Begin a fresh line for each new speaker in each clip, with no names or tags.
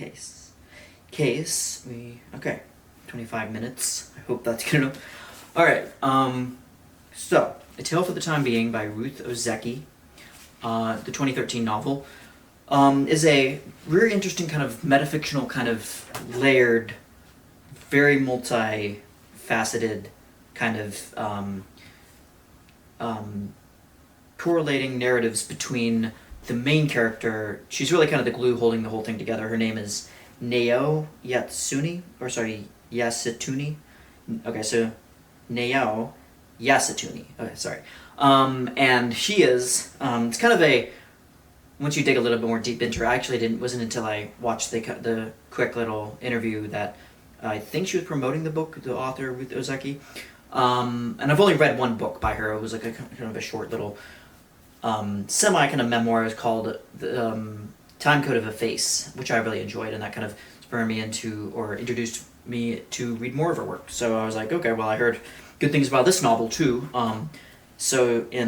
case. Okay, 25 minutes. I hope that's good enough. Alright, so, A Tale for the Time Being by Ruth Ozeki, the 2013 novel, is a very interesting kind of metafictional, kind of layered, very multi-faceted kind of correlating narratives between the main character. She's really kind of the glue holding the whole thing together. Her name is Nao Yatsuni, Yasutuni. Okay, so Nao Yasutuni. Okay, sorry. And she is, it's kind of a, once you dig a little bit more deep into her, I actually wasn't until I watched the quick little interview that I think she was promoting the book, the author, Ruth Ozeki. And I've only read one book by her. It was like a kind of a short little semi kind of memoir. It's called the Time Code of a Face, which I really enjoyed, and that kind of spurred me into, or introduced me to read more of her work. So I was like, okay, well, I heard good things about this novel too. And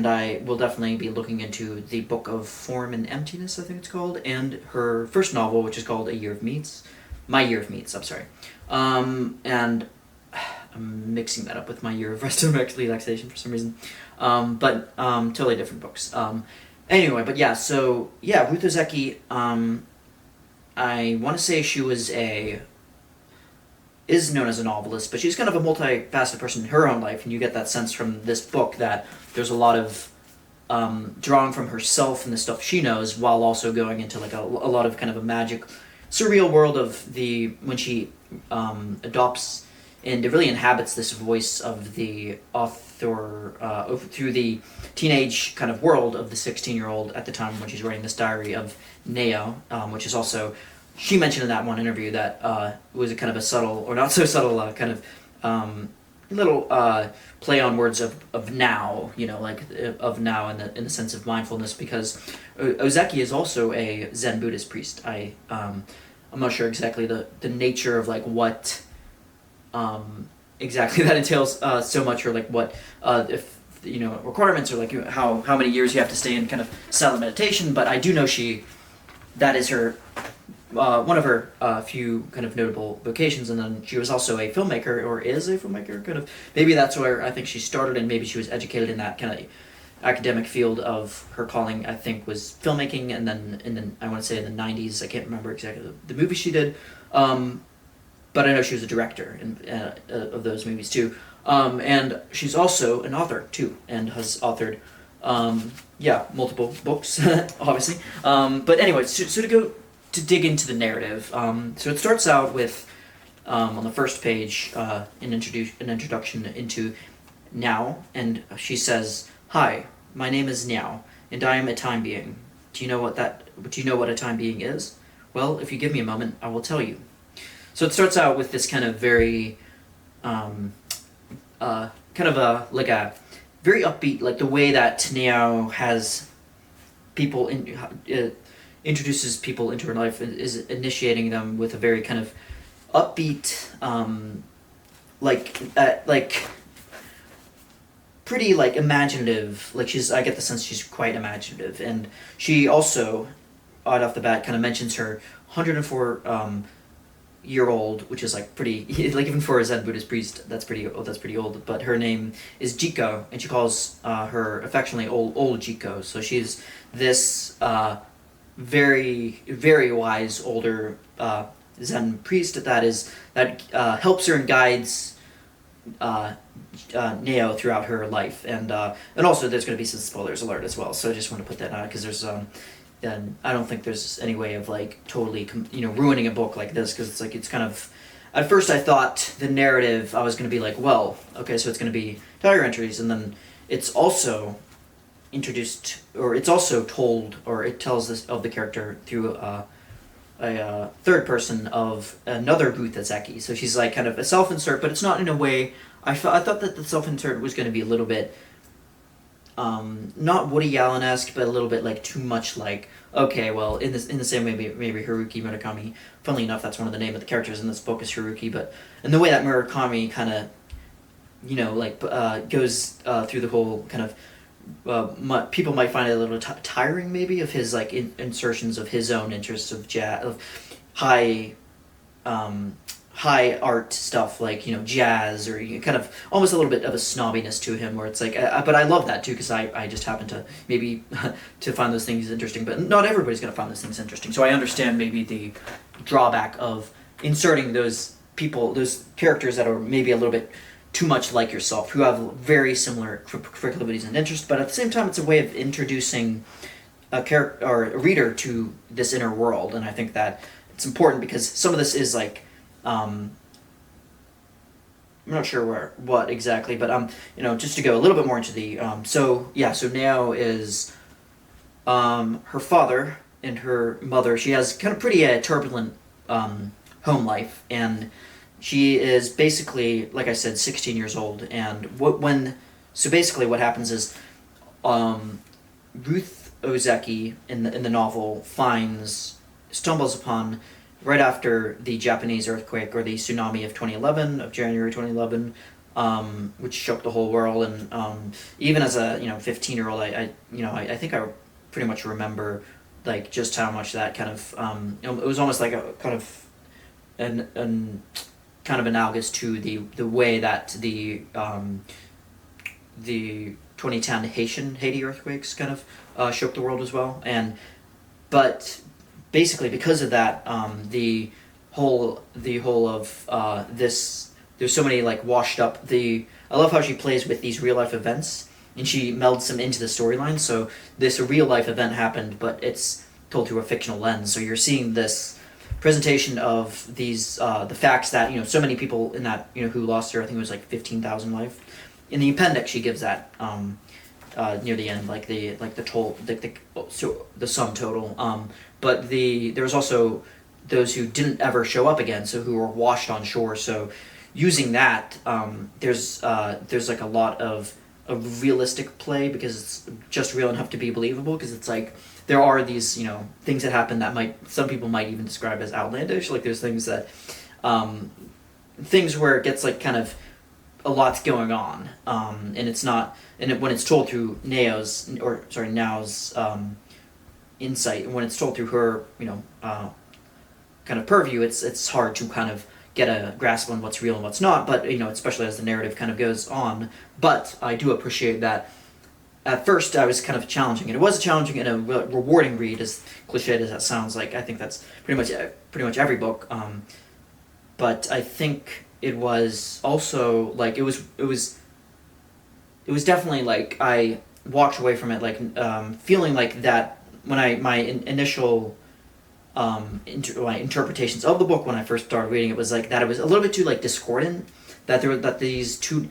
I will definitely be looking into the Book of Form and Emptiness, I think it's called, and her first novel, which is called My Year of Meats, I'm sorry. And I'm mixing that up with My Year of Rest and Relaxation for some reason. But totally different books. Anyway, but yeah, so, yeah, Ruth Ozeki, I want to say she is known as a novelist, but she's kind of a multifaceted person in her own life, and you get that sense from this book that there's a lot of drawing from herself and the stuff she knows, while also going into like a lot of kind of a magic, surreal world of when she adopts and it really inhabits this voice of the author through the teenage kind of world of the 16-year-old at the time when she's writing this diary of Nao, which is also, she mentioned in that one interview that was a kind of a subtle, or not so subtle, kind of little play on words of now, like of now in the sense of mindfulness, because Ozeki is also a Zen Buddhist priest. I'm not sure exactly the nature of like what exactly that entails so much, or like what if requirements, or like how many years you have to stay in kind of silent meditation, but I do know that is her one of her few kind of notable vocations. And then she was also a filmmaker, or is a filmmaker, kind of. Maybe that's where I think she started, and maybe she was educated in that kind of academic field of her calling, I think, was filmmaking. And then I want to say in the 90s, I can't remember exactly the movie she did, but I know she was a director of those movies too. And she's also an author too, and has authored multiple books, obviously. But anyway, so to dig into the narrative. So it starts out with, on the first page, an introduction into Nao, and she says, "Hi, my name is Nao, and I am a time being. Do you know what a time being is? Well, if you give me a moment, I will tell you." So it starts out with this kind of very, kind of a very upbeat, like the way that Nao has people introduces people into her life, is initiating them with a very kind of upbeat, pretty like imaginative. Like I get the sense she's quite imaginative, and she also, right off the bat, kind of mentions her 104-year-old, which is like pretty, like even for a Zen Buddhist priest, that's pretty old. But her name is Jiko, and she calls her affectionately old Jiko. So she's this very, very wise older Zen priest that helps her and guides Nao throughout her life, and also there's going to be some spoilers alert as well. So I just want to put that out, because there's and I don't think there's any way of like totally ruining a book like this, because it's kind of, at first I thought the narrative, I was going to be like, well, okay, so it's going to be diary entries, and then it's also introduced, or it's also told, or it tells this of the character through a third person of another Ruth Ozeki. So she's like kind of a self-insert, but it's not in a way. I thought that the self-insert was going to be a little bit not Woody Allen-esque, but a little bit like too much like, okay, well, in the same way maybe Haruki Murakami. Funnily enough, that's one of the name of the characters in this book is Haruki, but in the way that Murakami kind of goes through the whole kind of people might find it a little tiring maybe of his like insertions of his own interests of jazz, of high high art stuff like jazz or kind of almost a little bit of a snobbiness to him where it's like but I love that too because I just happen to maybe to find those things interesting, but not everybody's going to find those things interesting, so I understand maybe the drawback of inserting those characters that are maybe a little bit too much like yourself, who have very similar proclivities and interests, but at the same time it's a way of introducing a character or a reader to this inner world, and I think that it's important because some of this is like I'm not sure what exactly, but just to go a little bit more into the so Nao is her father and her mother. She has kind of pretty turbulent home life, and she is basically, like I said, 16 years old. And basically what happens is Ruth Ozeki in the novel stumbles upon, right after the Japanese earthquake or the tsunami of January 2011, which shook the whole world, and even as a 15-year-old, I think I pretty much remember like just how much that kind of it was almost like a kind of an kind of analogous to the way that the 2010 Haiti earthquakes kind of shook the world as well, but basically because of that, the whole of this, there's so many like washed up. I love how she plays with these real life events and she melds them into the storyline. So this real life event happened, but it's told through a fictional lens. So you're seeing this presentation of these the facts that so many people in that who lost their, I think it was like 15,000 life. In the appendix, she gives that near the end, like the total, the sum total. But there was also those who didn't ever show up again, so who were washed on shore. So using that, there's like a lot of realistic play because it's just real enough to be believable. Because it's like there are these things that happen that some people might even describe as outlandish. Like there's things where it gets like kind of a lot's going on, and it's not. And when it's told through Nao's insight, and when it's told through her, kind of purview, it's hard to kind of get a grasp on what's real and what's not. But especially as the narrative kind of goes on. But I do appreciate that. At first, I was kind of challenging, and it was challenging and a rewarding read, as cliched as that sounds. Like I think that's pretty much every book. But I think it was also like it was definitely like I walked away from it like feeling like that when my initial my interpretations of the book when I first started reading it was like that it was a little bit too like discordant, that these two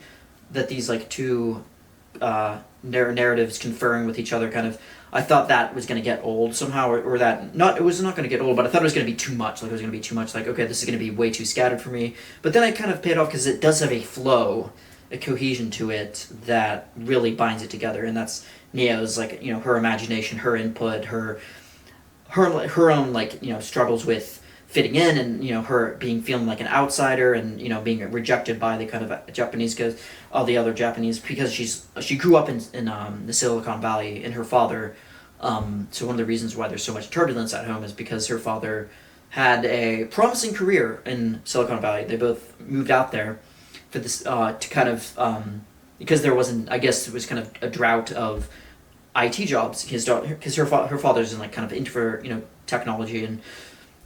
narratives conferring with each other kind of, I thought that was going to get old somehow, or that not, it was not going to get old, but I thought it was going to be too much. Like it was going to be too much. Like, okay, this is going to be way too scattered for me. But then I kind of paid off because it does have a flow, a cohesion to it that really binds it together. And that's Neo's, like, her imagination, her input, her own, like, struggles with fitting in, and her feeling like an outsider, and being rejected by the kind of Japanese, because all the other Japanese, because she grew up in the Silicon Valley, and her father, so one of the reasons why there's so much turbulence at home is because her father had a promising career in Silicon Valley. They both moved out there for this to kind of because there wasn't, I guess it was kind of a drought of IT jobs. Because her father's in like kind of into technology, and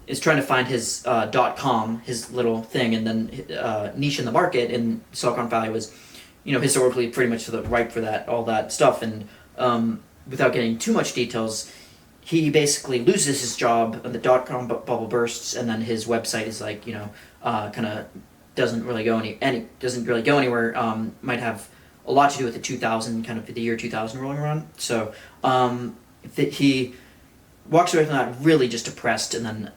is trying to find his .com, his little thing, and then niche in the market. And Silicon Valley was, historically pretty much ripe for that, all that stuff. And without getting too much details, he basically loses his job, and the .com bubble bursts, and then his website is like, kind of doesn't really go anywhere. Might have a lot to do with the 2000, kind of the year 2000 rolling around. So he walks away from that really just depressed, and then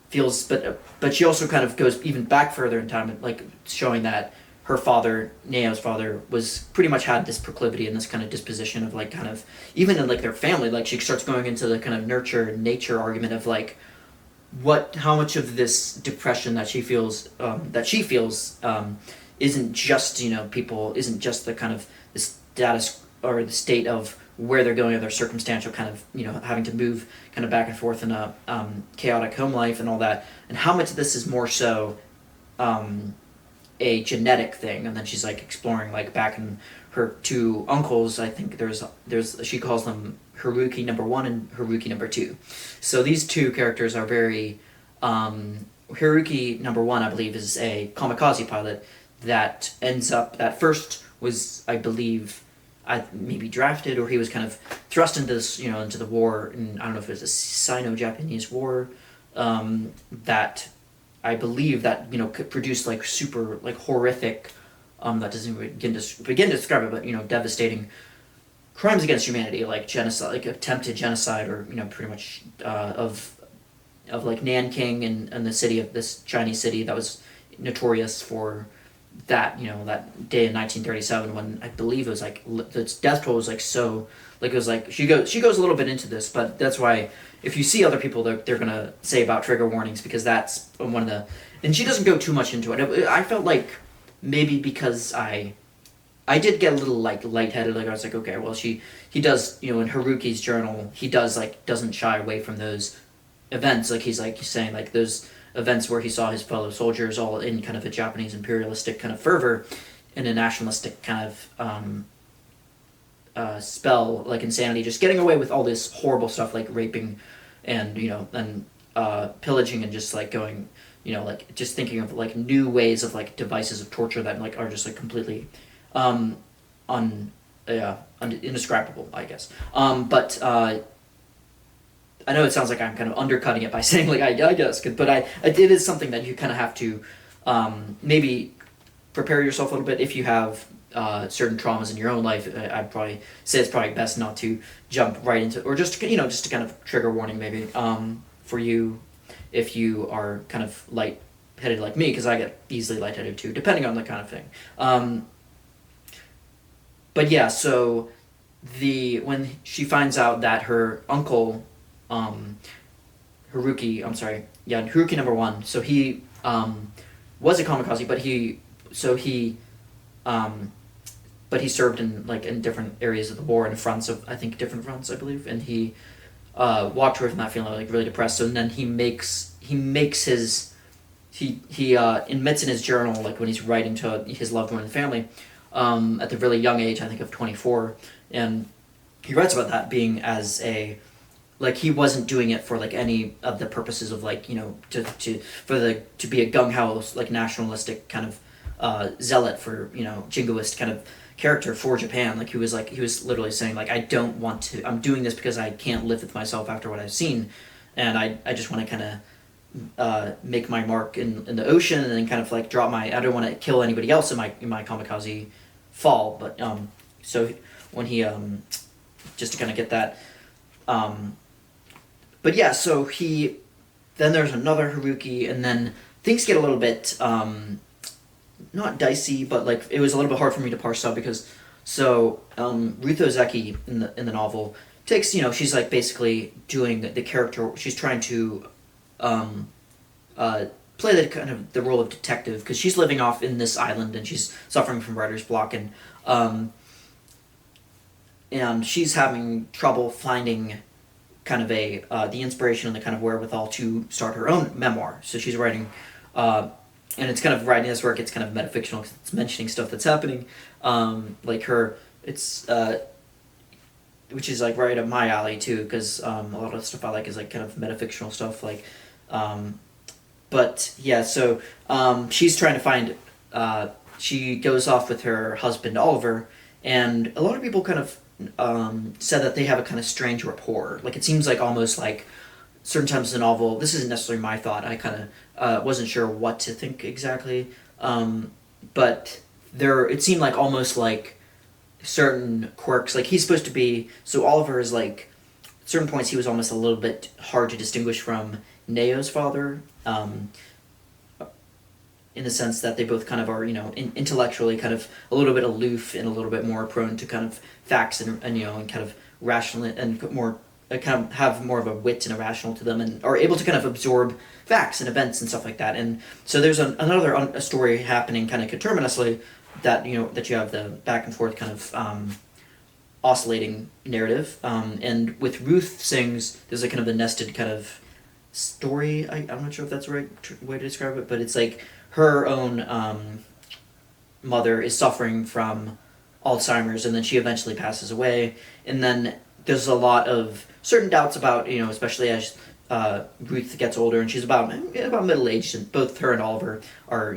feels, but she also kind of goes even back further in time, like showing that her father, Neo's father, was pretty much had this proclivity and this kind of disposition of like kind of, even in like their family, like she starts going into the kind of nurture nature argument of like how much of this depression that she feels isn't just isn't just the kind of the status or the state of where they're going, or their circumstantial kind of, having to move kind of back and forth in a chaotic home life and all that, and how much of this is more so a genetic thing. And then she's like exploring like back in her two uncles. I think there's she calls them Haruki number 1 and Haruki number 2. So these two characters are very Haruki number 1, I believe, is a kamikaze pilot that ends up, that first was, I believe, maybe drafted, or he was kind of thrust into this, into the war, and I don't know if it was a Sino-Japanese war, that I believe that, could produce like super like horrific, that doesn't begin to describe it, but devastating crimes against humanity, like genocide, like attempted genocide, or pretty much of like Nanking and the city of this Chinese city that was notorious for that, that day in 1937, when I believe it was like the death toll was like so, like it was like she goes a little bit into this, but that's why if you see other people, they're gonna say about trigger warnings, because that's one of the, and she doesn't go too much into it. I felt like maybe because I did get a little like lightheaded, like I was like, okay, well he does, in Haruki's journal, he does like doesn't shy away from those events, like he's saying like those events where he saw his fellow soldiers all in kind of a Japanese imperialistic kind of fervor, in a nationalistic kind of spell, like insanity, just getting away with all this horrible stuff like raping and and pillaging, and just like going, like just thinking of like new ways of like devices of torture that like are just like completely indescribable, I guess. But I know it sounds like I'm kind of undercutting it by saying like I guess, but it is something that you kind of have to maybe prepare yourself a little bit if you have certain traumas in your own life. I'd probably say it's probably best not to jump right into, or just just to kind of trigger warning maybe for you if you are kind of lightheaded like me, because I get easily lightheaded too, depending on the kind of thing. But yeah, so when she finds out that her uncle, Haruki number 1, so he was a kamikaze, but he served in different areas of the war, in fronts of, I think, different fronts, I believe, and he walked away from that feeling like really depressed. So then he admits in his journal, like when he's writing to his loved one and family, at the really young age, I think of 24, and he writes about that being as a, like, he wasn't doing it for like any of the purposes of like to be a gung-ho like nationalistic kind of zealot for jingoist kind of character for Japan. Like he was literally saying like, I don't want to, I'm doing this because I can't live with myself after what I've seen, and I just want to kind of make my mark in the ocean, and then kind of like I don't want to kill anybody else in my kamikaze fall. But so when he just to kind of get that but yeah, so then there's another Haruki, and then things get a little bit not dicey, but like it was a little bit hard for me to parse out, because Ruth Ozeki in the novel takes, she's like basically doing the character, she's trying to play the kind of the role of detective, because she's living off in this island and she's suffering from writer's block, and she's having trouble finding kind of the inspiration and the kind of wherewithal to start her own memoir. So she's writing, and it's kind of writing this work, it's kind of metafictional because it's mentioning stuff that's happening, which is like right up my alley too, because a lot of the stuff I like is like kind of metafictional stuff, like, but yeah, so she's trying to find, she goes off with her husband Oliver, and a lot of people kind of said that they have a kind of strange rapport. Like it seems like almost like certain times in the novel, this isn't necessarily my thought, I kind of wasn't sure what to think exactly, but it seemed like almost like certain quirks, like he's supposed to be, so Oliver is like, at certain points he was almost a little bit hard to distinguish from Neo's father, in the sense that they both kind of are, intellectually kind of a little bit aloof and a little bit more prone to kind of facts and kind of rational and more kind of have more of a wit and a rational to them, and are able to kind of absorb facts and events and stuff like that. And so there's another story happening kind of coterminously, that that you have the back and forth kind of oscillating narrative. And with Ruth Singh's, there's like kind of a nested kind of story. I'm not sure if that's the right way to describe it, but it's like her own mother is suffering from Alzheimer's, and then she eventually passes away. And then there's a lot of certain doubts about, especially as Ruth gets older, and she's about middle aged, and both her and Oliver are,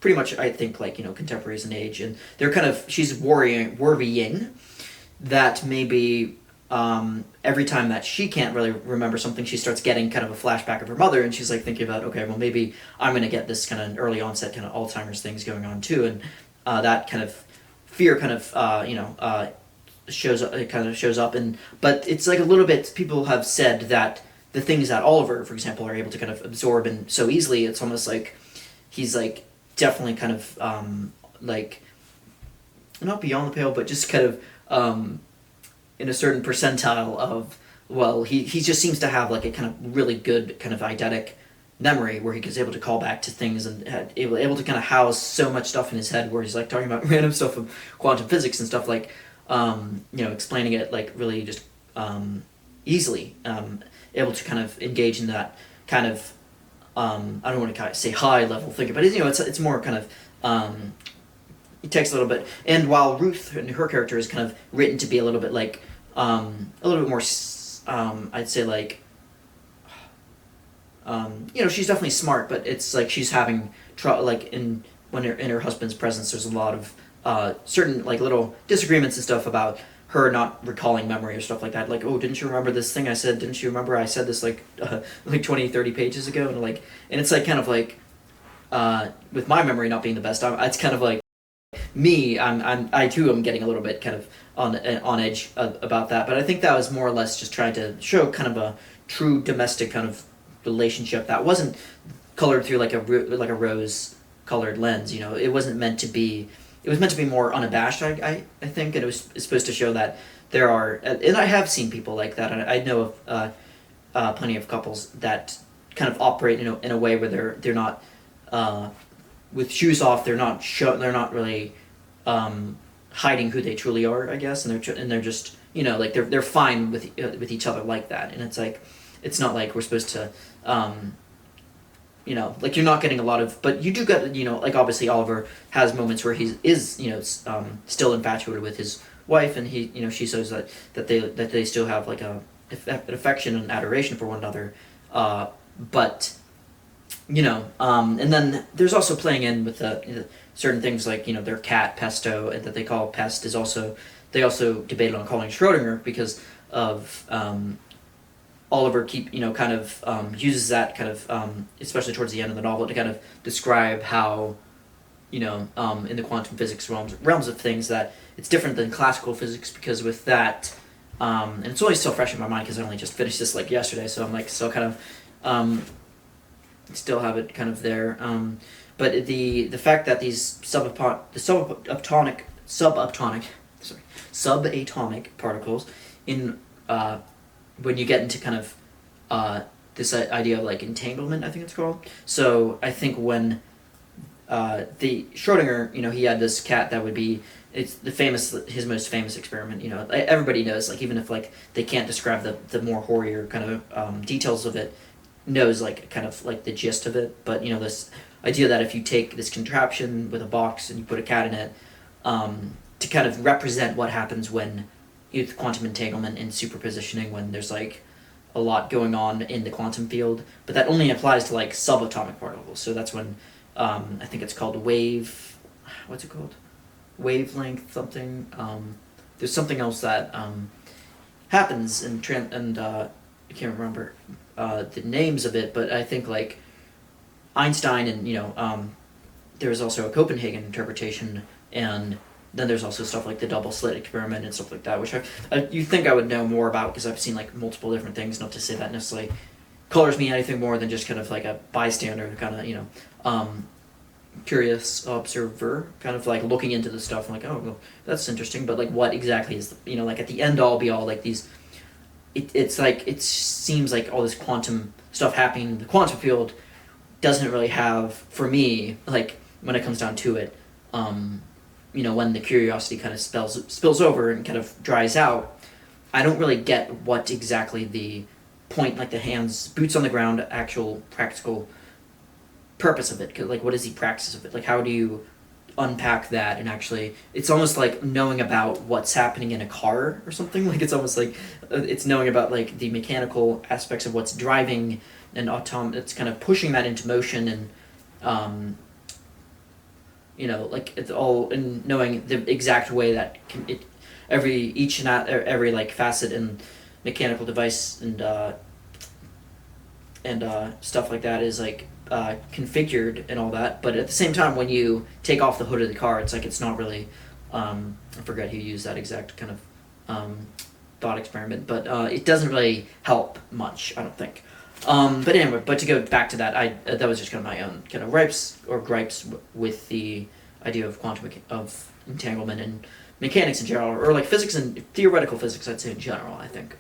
pretty much, I think, like, contemporaries in age, and they're kind of, she's worrying that maybe every time that she can't really remember something, she starts getting kind of a flashback of her mother, and she's like thinking about, okay, well, maybe I'm going to get this kind of early onset kind of Alzheimer's things going on too, and that kind of fear kind of shows up. It kind of shows up, but it's like a little bit. People have said that the things that Oliver, for example, are able to kind of absorb and so easily, it's almost like he's like definitely kind of like not beyond the pale, but just kind of in a certain percentile of, well, he just seems to have like a kind of really good kind of eidetic memory where he is able to call back to things and able to kind of house so much stuff in his head where he's like talking about random stuff of quantum physics and stuff, like explaining it like really just easily, able to kind of engage in that kind of I don't want to say high level thinking, but it's more kind of it takes a little bit. And while Ruth and her character is kind of written to be a little bit like a little bit more I'd say like she's definitely smart, but it's like she's having like in her husband's presence, there's a lot of certain like little disagreements and stuff about her not recalling memory or stuff like that, like, oh, didn't you remember this thing I said, didn't you remember I said this like 20-30 pages ago, and it's like kind of like with my memory not being the best, it's kind of like me, I too am getting a little bit kind of on edge about that, but I think that was more or less just trying to show kind of a true domestic kind of relationship that wasn't colored through like a rose colored lens. It wasn't meant to be. It was meant to be more unabashed, I think, and it's supposed to show that there are, and I have seen people like that, and I know of plenty of couples that kind of operate in a way where they're not with shoes off. They're not really hiding who they truly are, I guess, and they're just like they're fine with each other like that, and it's like it's not like we're supposed to. Like you're not getting a lot of, but you do get, like obviously Oliver has moments where he is, still infatuated with his wife, and he, she says that they still have like an affection and adoration for one another, but and then there's also playing in with certain things like their cat Pesto, and that they call Pest is also, they also debated on calling Schrodinger because of Oliver kind of uses that kind of especially towards the end of the novel to kind of describe how in the quantum physics realms of things that it's different than classical physics, because with that and it's only still fresh in my mind because I only just finished this like yesterday, so I'm like still kind of still have it kind of there, but the fact that these subatomic particles in when you get into kind of this idea of like entanglement, I think it's called. So I think when the Schrodinger, he had this cat that would be, it's his most famous experiment. Everybody knows, like even if like they can't describe the more hoarier kind of details of it, knows like kind of like the gist of it. But this idea that if you take this contraption with a box and you put a cat in it, to kind of represent what happens when with quantum entanglement and superpositioning, when there's like a lot going on in the quantum field, but that only applies to like subatomic particles. So that's when I think it's called wavelength something. There's something else that happens and I can't remember the names of it, but I think like Einstein and there's also a Copenhagen interpretation, and then there's also stuff like the double slit experiment and stuff like that, which you think I would know more about because I've seen like multiple different things. Not to say that necessarily colors me anything more than just kind of like a bystander, kind of curious observer, kind of like looking into the stuff and like, oh, well, that's interesting, but like what exactly is like at the end all be all like these. It's like it seems like all this quantum stuff happening in the quantum field doesn't really have, for me, like when it comes down to it, when the curiosity kind of spills over and kind of dries out, I don't really get what exactly the point, like the hands, boots on the ground, actual practical purpose of it. 'Cause, like, what is the practice of it? Like, how do you unpack that and actually? It's almost like knowing about what's happening in a car or something. Like, it's almost like it's knowing about like the mechanical aspects of what's driving and it's kind of pushing that into motion and. Like it's all in knowing the exact way that every like facet and mechanical device and stuff like that is like configured and all that. But at the same time, when you take off the hood of the car, it's like it's not really. I forget who used that exact kind of thought experiment, but it doesn't really help much, I don't think. But anyway, to go back to that, that was just kind of my own kind of gripes with the idea of of entanglement and mechanics in general, or like physics and theoretical physics, I'd say in general. I think,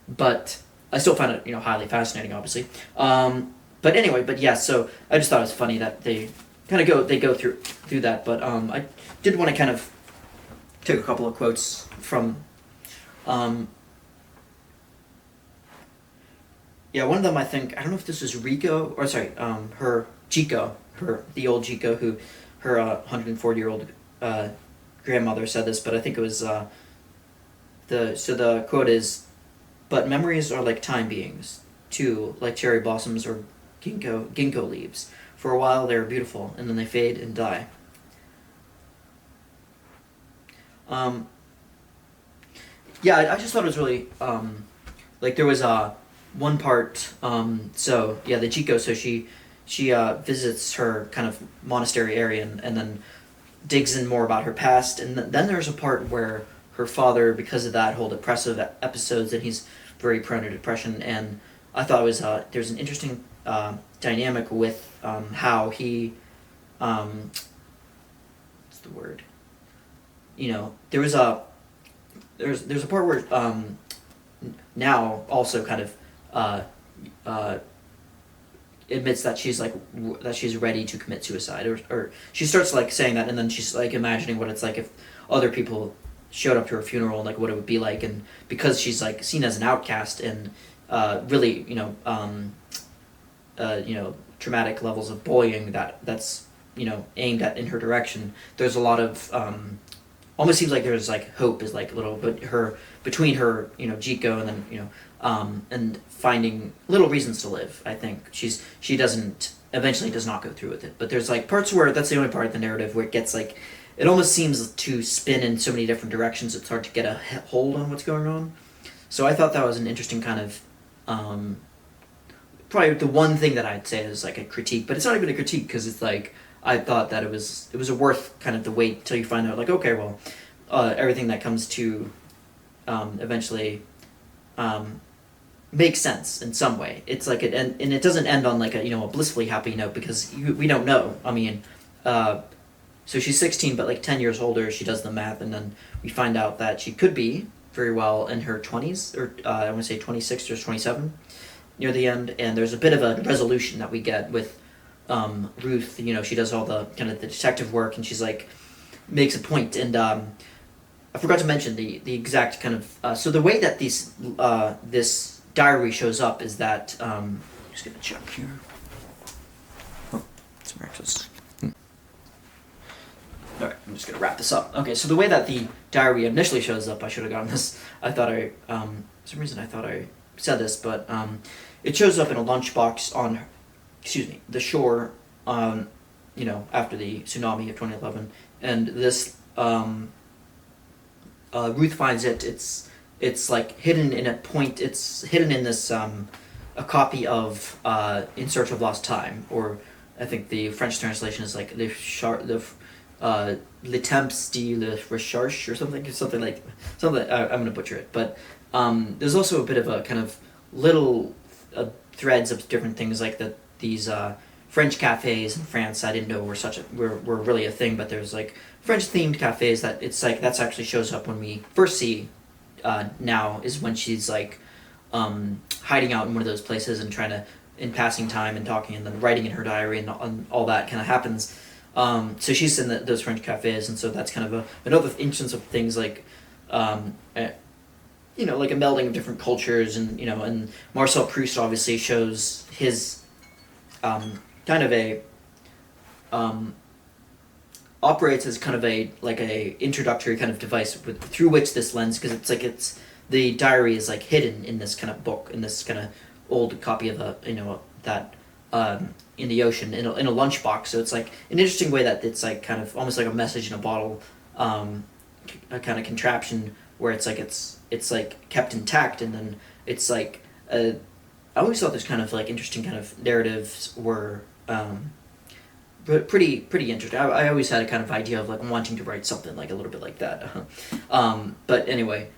but I still find it highly fascinating, obviously. But anyway, yeah. So I just thought it was funny that they kind of go through that. But I did want to kind of take a couple of quotes from. Yeah, one of them, I don't know if this was Rico, or sorry, the old Chico, who, her 140-year-old grandmother said this, but I think it was, the quote is, "But memories are like time beings, too, like cherry blossoms or ginkgo leaves. For a while they are beautiful, and then they fade and die." Yeah, I just thought it was really, like there was one part, the Chico, so she visits her kind of monastery area and then digs in more about her past, and then there's a part where her father, because of that whole depressive episodes, and he's very prone to depression, and I thought it was there's an interesting dynamic with how he what's the word, there's a part where now also kind of admits that she's ready to commit suicide, or she starts like saying that, and then she's like imagining what it's like if other people showed up to her funeral and like what it would be like, and because she's like seen as an outcast and really traumatic levels of bullying that's aimed at in her direction, there's a lot of almost seems like there's like hope is like a little bit between her Jiko and then and finding little reasons to live. I think she doesn't eventually does not go through with it, but there's like parts where that's the only part of the narrative where it gets like it almost seems to spin in so many different directions it's hard to get a hold on what's going on. So I thought that was an interesting kind of probably the one thing that I'd say is like a critique, but it's not even a critique because it's like I thought that it was a worth kind of the wait till you find out like okay, well everything that comes to eventually makes sense in some way. It's like and it doesn't end on like a blissfully happy note because we don't know. I mean, so she's 16, but like 10 years older. She does the math, and then we find out that she could be very well in her 20s, or I want to say 26 or 27 near the end. And there's a bit of a resolution that we get with Ruth. She does all the kind of the detective work, and she's like makes a point. And I forgot to mention the exact kind of so the way that this diary shows up is that just gonna check here. Oh, it's miraculous. All right, I'm just gonna wrap this up. Okay, so the way that the diary initially shows up, I should have gotten this. I thought for some reason I thought I said this, but it shows up in a lunchbox on, the shore, after the tsunami of 2011, and this Ruth finds it. It's like hidden in a point. It's hidden in this a copy of In Search of Lost Time, or I think the French translation is like Le Temps de la Recherche or something like something. I'm gonna butcher it, but there's also a bit of a kind of little threads of different things like these French cafes in France. I didn't know were really a thing, but there's like French themed cafes that it's like that's actually shows up when we first see now is when she's like hiding out in one of those places and trying to in passing time and talking and then writing in her diary and all that kind of happens So she's in those French cafes, and so that's kind of another instance of things like, like a melding of different cultures, and Marcel Proust obviously shows his kind of a operates as kind of a introductory kind of device through which this lens, because it's the diary is like hidden in this kind of book, in this kind of old copy of that in the ocean in a lunchbox. So it's like an interesting way that it's like kind of almost like a message in a bottle, a kind of contraption where it's like kept intact, and then it's like I always thought this kind of like interesting kind of narratives were pretty interesting. I always had a kind of idea of like wanting to write something like a little bit like that. But anyway,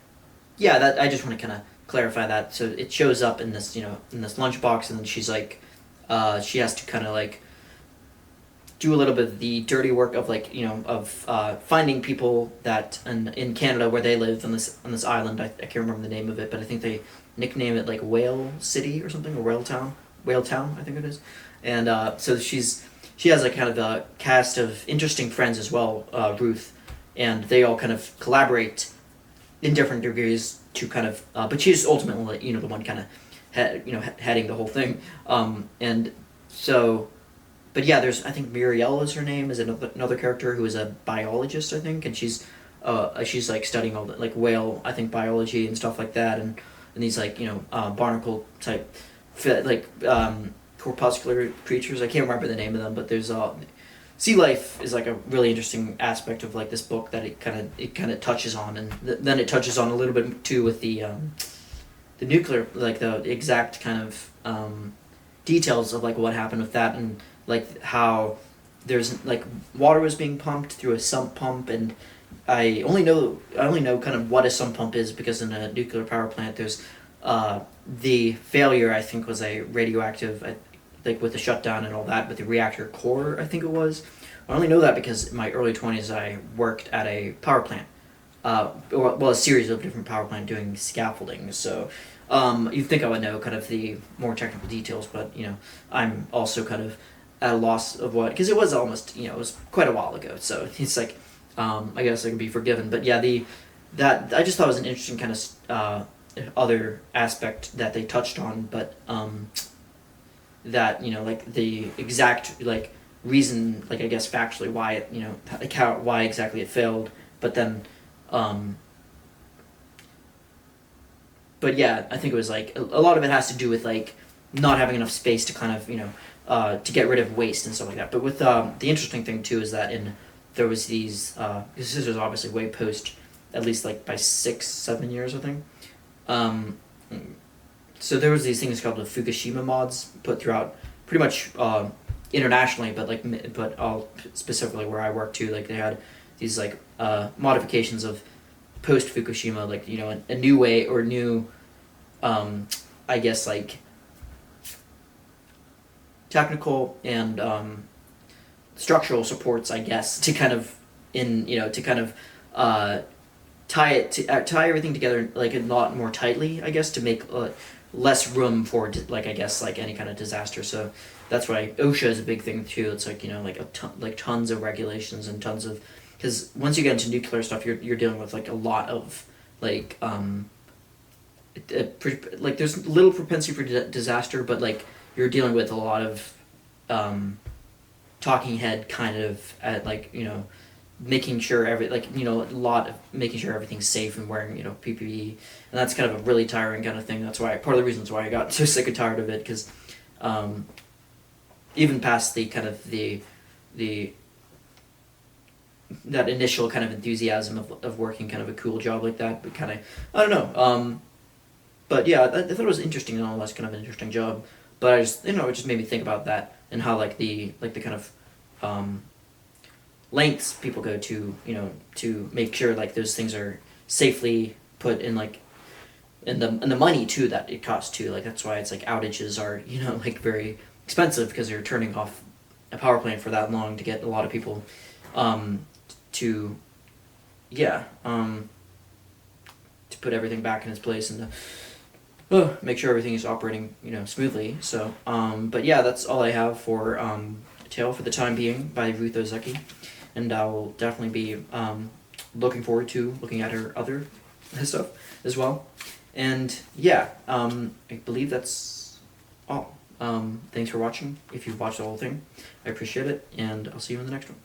yeah, that I just want to kind of clarify that. So it shows up in this in this lunchbox, and then she's like, she has to kind of like do a little bit of the dirty work of like of finding people that in Canada where they live on this island. I can't remember the name of it, but I think they nickname it like Whale City or something, or Whale Town I think it is. And so she has a kind of a cast of interesting friends as well, Ruth, and they all kind of collaborate in different degrees to kind of but she's ultimately the one kind of heading the whole thing, and so. But yeah, there's I think Muriel is her name, is another character who is a biologist, I think, and she's like studying all the like whale, I think, biology and stuff like that, and these like barnacle type like corpuscular creatures. I can't remember the name of them, but there's sea life is like a really interesting aspect of like this book that it kind of touches on, and then it touches on a little bit too with the nuclear, like the exact kind of details of like what happened with that, and like how there's like water was being pumped through a sump pump, and I only know kind of what a sump pump is because in a nuclear power plant there's the failure I think was a radioactive, like with the shutdown and all that, with the reactor core I think it was. I only know that because in my early 20s I worked at a power plant, well a series of different power plant doing scaffolding, so you'd think I would know kind of the more technical details, but I'm also kind of at a loss of what, because it was almost it was quite a while ago, so it's like I guess I can be forgiven. But yeah, that I just thought was an interesting kind of other aspect that they touched on, but that like the exact like reason, like I guess factually why it like why exactly it failed, but then but yeah, I think it was like a lot of it has to do with like not having enough space to kind of to get rid of waste and stuff like that. But with the interesting thing too is that there was these this is obviously way post, at least like by 6-7 years I think. So there was these things called the Fukushima mods put throughout pretty much internationally, but all specifically where I work too. Like they had these like modifications of post Fukushima, like a new way or new I guess like technical and structural supports, I guess, to kind of tie everything together like a lot more tightly, I guess, to make less room for like I guess like any kind of disaster. So that's why OSHA is a big thing too. It's like like tons of regulations and tons of, because once you get into nuclear stuff, you're dealing with like a lot of like like there's little propensity for disaster, but like you're dealing with a lot of talking head kind of at like making sure making sure everything's safe and wearing PPE, and that's kind of a really tiring kind of thing. That's why part of the reasons why I got so sick and tired of it, because even past the kind of the that initial kind of enthusiasm of working kind of a cool job like that, but kind of I don't know. But yeah, I thought it was interesting and all. That's kind of an interesting job. But I just it just made me think about that and how like the kind of lengths people go to to make sure like those things are safely put in, like and the money too that it costs too. Like that's why it's like outages are like very expensive, because you're turning off a power plant for that long to get a lot of people to put everything back in its place and make sure everything is operating smoothly. So but yeah, that's all I have for tale for the time being by Ruth Ozeki, and I will definitely be looking forward to looking at her other stuff as well. And yeah, I believe that's all. Thanks for watching. If you've watched the whole thing, I appreciate it, and I'll see you in the next one.